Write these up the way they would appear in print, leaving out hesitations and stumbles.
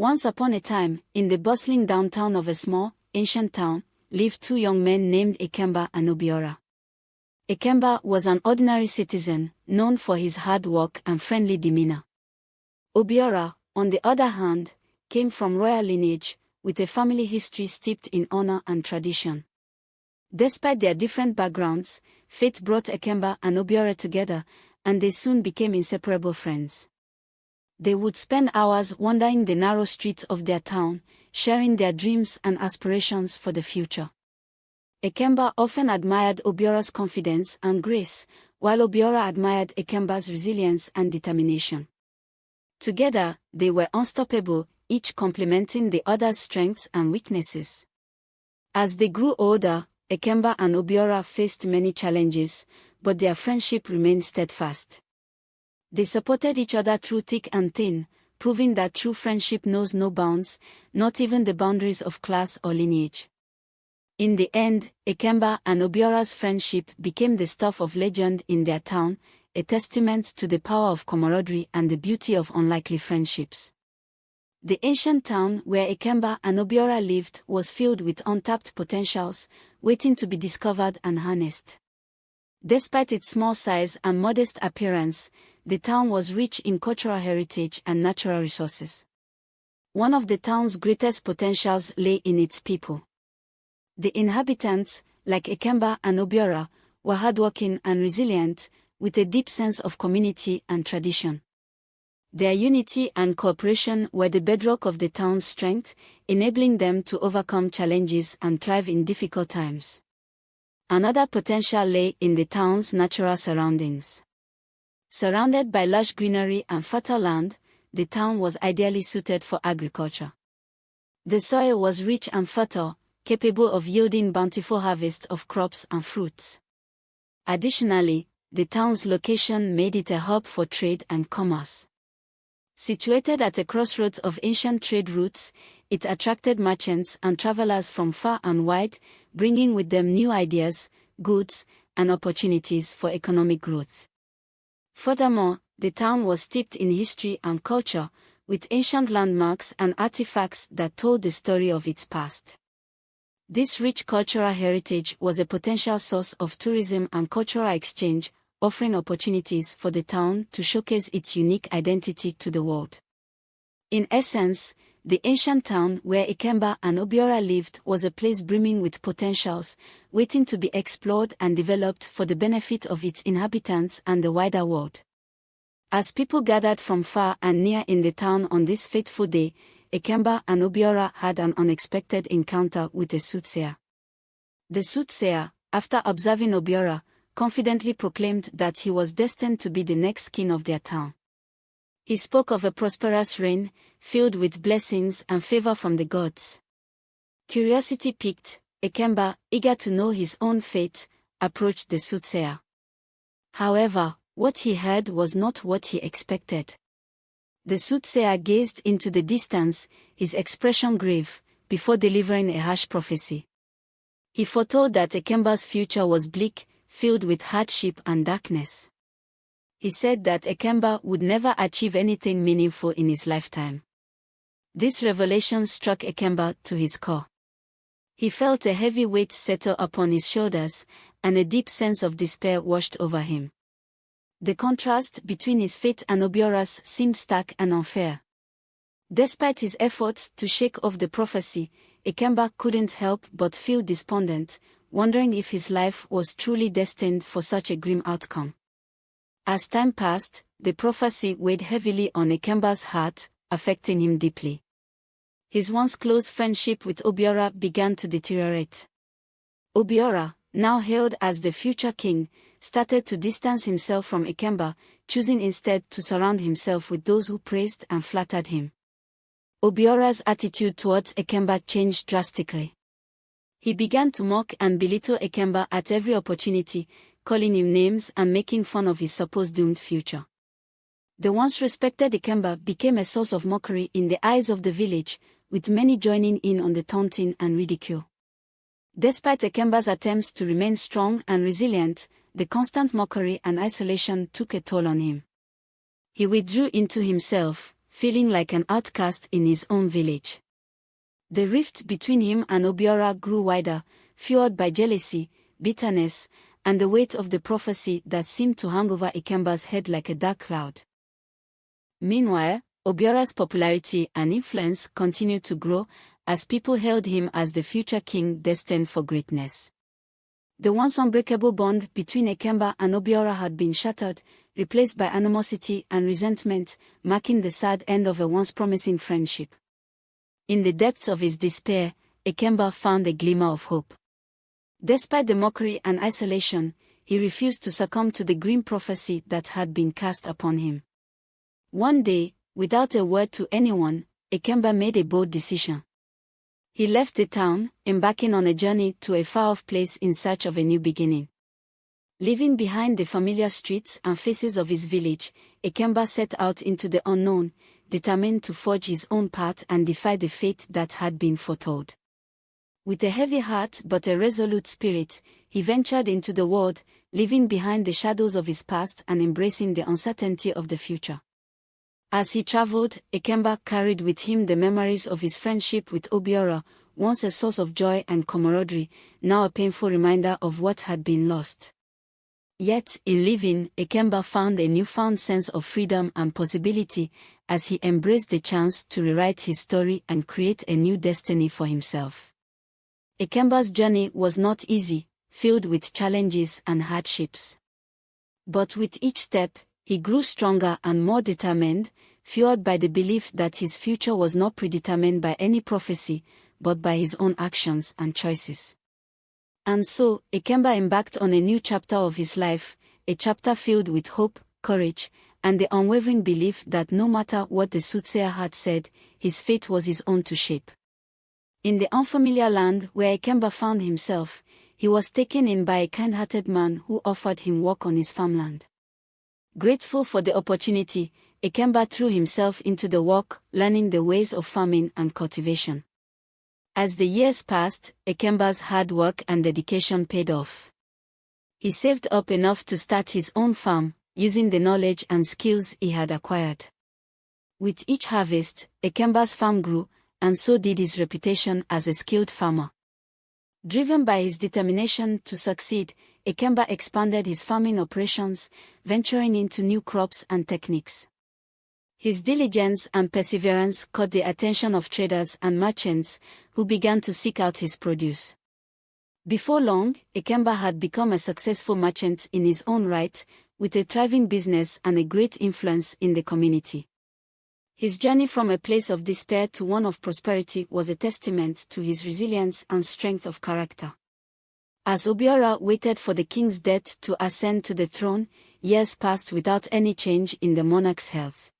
Once upon a time, in the bustling downtown of a small, ancient town, lived two young men named Ikemba and Obiora. Ikemba was an ordinary citizen, known for his hard work and friendly demeanor. Obiora, on the other hand, came from royal lineage, with a family history steeped in honor and tradition. Despite their different backgrounds, fate brought Ikemba and Obiora together, and they soon became inseparable friends. They would spend hours wandering the narrow streets of their town, sharing their dreams and aspirations for the future. Ikemba often admired Obiora's confidence and grace, while Obiora admired Ikemba's resilience and determination. Together, they were unstoppable, each complementing the other's strengths and weaknesses. As they grew older, Ikemba and Obiora faced many challenges, but their friendship remained steadfast. They supported each other through thick and thin, proving that true friendship knows no bounds, not even the boundaries of class or lineage. In the end, Ikemba and Obiora's friendship became the stuff of legend in their town, a testament to the power of camaraderie and the beauty of unlikely friendships. The ancient town where Ikemba and Obiora lived was filled with untapped potentials, waiting to be discovered and harnessed. Despite its small size and modest appearance, the town was rich in cultural heritage and natural resources. One of the town's greatest potentials lay in its people. The inhabitants, like Ikemba and Obiora, were hardworking and resilient, with a deep sense of community and tradition. Their unity and cooperation were the bedrock of the town's strength, enabling them to overcome challenges and thrive in difficult times. Another potential lay in the town's natural surroundings. Surrounded by lush greenery and fertile land, the town was ideally suited for agriculture. The soil was rich and fertile, capable of yielding bountiful harvests of crops and fruits. Additionally, the town's location made it a hub for trade and commerce. Situated at a crossroads of ancient trade routes, it attracted merchants and travelers from far and wide, bringing with them new ideas, goods, and opportunities for economic growth. Furthermore, the town was steeped in history and culture, with ancient landmarks and artifacts that told the story of its past. This rich cultural heritage was a potential source of tourism and cultural exchange, offering opportunities for the town to showcase its unique identity to the world. In essence, the ancient town where Ikemba and Obiora lived was a place brimming with potentials, waiting to be explored and developed for the benefit of its inhabitants and the wider world. As people gathered from far and near in the town on this fateful day, Ikemba and Obiora had an unexpected encounter with a soothsayer. The soothsayer, after observing Obiora, confidently proclaimed that he was destined to be the next king of their town. He spoke of a prosperous reign, filled with blessings and favor from the gods. Curiosity piqued, Ikemba, eager to know his own fate, approached the soothsayer. However, what he heard was not what he expected. The soothsayer gazed into the distance, his expression grave, before delivering a harsh prophecy. He foretold that Ikemba's future was bleak, filled with hardship and darkness. He said that Ikemba would never achieve anything meaningful in his lifetime. This revelation struck Ikemba to his core. He felt a heavy weight settle upon his shoulders, and a deep sense of despair washed over him. The contrast between his fate and Obiora's seemed stark and unfair. Despite his efforts to shake off the prophecy, Ikemba couldn't help but feel despondent, wondering if his life was truly destined for such a grim outcome. As time passed, the prophecy weighed heavily on Ikemba's heart, affecting him deeply. His once close friendship with Obiora began to deteriorate. Obiora, now hailed as the future king, started to distance himself from Ikemba, choosing instead to surround himself with those who praised and flattered him. Obiora's attitude towards Ikemba changed drastically. He began to mock and belittle Ikemba at every opportunity, calling him names and making fun of his supposed doomed future. The once respected Ikemba became a source of mockery in the eyes of the village, with many joining in on the taunting and ridicule. Despite Ikemba's attempts to remain strong and resilient, the constant mockery and isolation took a toll on him. He withdrew into himself, feeling like an outcast in his own village. The rift between him and Obiora grew wider, fueled by jealousy, bitterness, and the weight of the prophecy that seemed to hang over Ikemba's head like a dark cloud. Meanwhile, Obiora's popularity and influence continued to grow, as people hailed him as the future king destined for greatness. The once unbreakable bond between Ikemba and Obiora had been shattered, replaced by animosity and resentment, marking the sad end of a once promising friendship. In the depths of his despair, Ikemba found a glimmer of hope. Despite the mockery and isolation, he refused to succumb to the grim prophecy that had been cast upon him. One day, without a word to anyone, Ikemba made a bold decision. He left the town, embarking on a journey to a far-off place in search of a new beginning. Leaving behind the familiar streets and faces of his village, Ikemba set out into the unknown, determined to forge his own path and defy the fate that had been foretold. With a heavy heart but a resolute spirit, he ventured into the world, leaving behind the shadows of his past and embracing the uncertainty of the future. As he traveled, Ikemba carried with him the memories of his friendship with Obiora, once a source of joy and camaraderie, now a painful reminder of what had been lost. Yet, in living, Ikemba found a newfound sense of freedom and possibility, as he embraced the chance to rewrite his story and create a new destiny for himself. Ikemba's journey was not easy, filled with challenges and hardships. But with each step, he grew stronger and more determined, fueled by the belief that his future was not predetermined by any prophecy, but by his own actions and choices. And so, Ikemba embarked on a new chapter of his life, a chapter filled with hope, courage, and the unwavering belief that no matter what the soothsayer had said, his fate was his own to shape. In the unfamiliar land where Ikemba found himself, he was taken in by a kind-hearted man who offered him work on his farmland. Grateful for the opportunity, Ikemba threw himself into the work, learning the ways of farming and cultivation. As the years passed, Ikemba's hard work and dedication paid off. He saved up enough to start his own farm, using the knowledge and skills he had acquired. With each harvest, Ikemba's farm grew, and so did his reputation as a skilled farmer. Driven by his determination to succeed, Ikemba expanded his farming operations, venturing into new crops and techniques. His diligence and perseverance caught the attention of traders and merchants, who began to seek out his produce. Before long, Ikemba had become a successful merchant in his own right, with a thriving business and a great influence in the community. His journey from a place of despair to one of prosperity was a testament to his resilience and strength of character. As Obiora waited for the king's death to ascend to the throne, years passed without any change in the monarch's health.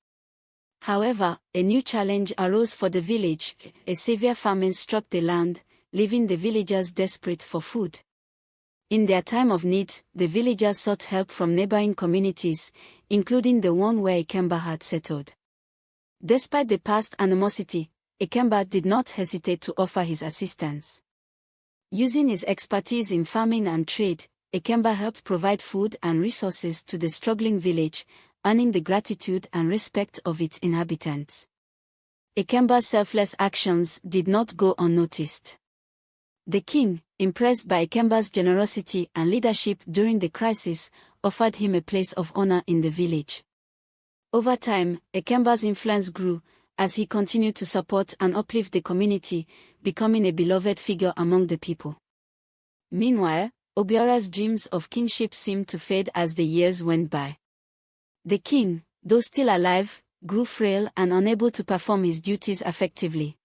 However, a new challenge arose for the village. A severe famine struck the land, leaving the villagers desperate for food. In their time of need, the villagers sought help from neighboring communities, including the one where Ikemba had settled. Despite the past animosity, Ikemba did not hesitate to offer his assistance. Using his expertise in farming and trade, Ikemba helped provide food and resources to the struggling village, earning the gratitude and respect of its inhabitants. Ikemba's selfless actions did not go unnoticed. The king, impressed by Ikemba's generosity and leadership during the crisis, offered him a place of honor in the village. Over time, Ikemba's influence grew, as he continued to support and uplift the community, becoming a beloved figure among the people. Meanwhile, Obiora's dreams of kingship seemed to fade as the years went by. The king, though still alive, grew frail and unable to perform his duties effectively.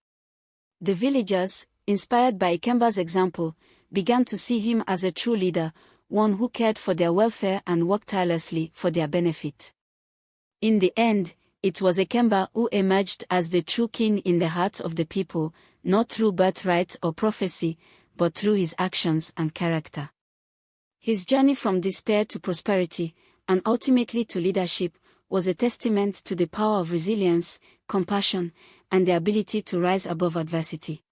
The villagers, inspired by Ikemba's example, began to see him as a true leader, one who cared for their welfare and worked tirelessly for their benefit. In the end, it was Ikemba who emerged as the true king in the hearts of the people, not through birthright or prophecy, but through his actions and character. His journey from despair to prosperity, and ultimately to leadership, was a testament to the power of resilience, compassion, and the ability to rise above adversity.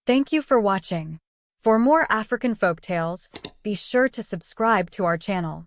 Thank you for watching. For more African folktales, be sure to subscribe to our channel.